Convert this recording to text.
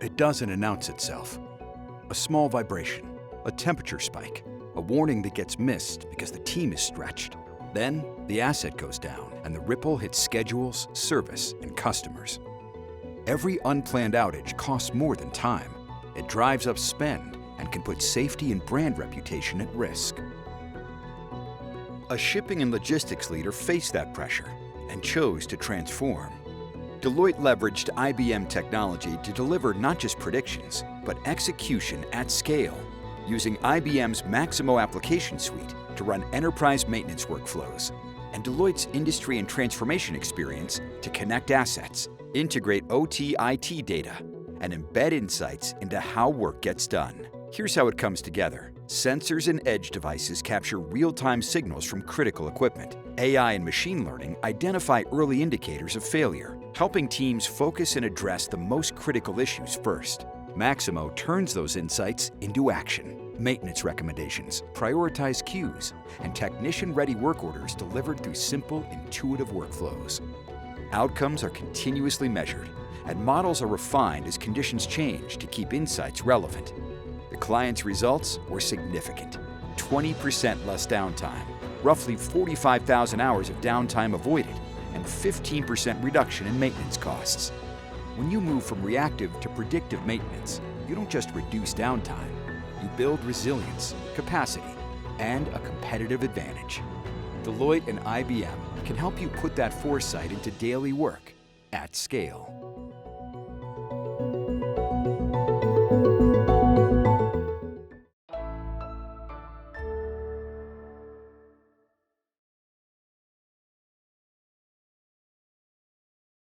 It doesn't announce itself. A small vibration, a temperature spike, a warning that gets missed because the team is stretched. Then, the asset goes down and the ripple hits schedules, service, and customers. Every unplanned outage costs more than time. It drives up spend and can put safety and brand reputation at risk. A shipping and logistics leader faced that pressure and chose to transform. Deloitte leveraged IBM technology to deliver not just predictions, but execution at scale, using IBM's Maximo application suite to run enterprise maintenance workflows, and Deloitte's industry and transformation experience to connect assets, integrate OT/IT data, and embed insights into how work gets done. Here's how it comes together. Sensors and edge devices capture real-time signals from critical equipment. AI and machine learning identify early indicators of failure, helping teams focus and address the most critical issues first. Maximo turns those insights into action. Maintenance recommendations, prioritized queues, and technician-ready work orders delivered through simple, intuitive workflows. Outcomes are continuously measured, and models are refined as conditions change to keep insights relevant. The client's results were significant. 20% less downtime, roughly 45,000 hours of downtime avoided, and 15% reduction in maintenance costs. When you move from reactive to predictive maintenance, you don't just reduce downtime, you build resilience, capacity, and a competitive advantage. Deloitte and IBM can help you put that foresight into daily work at scale.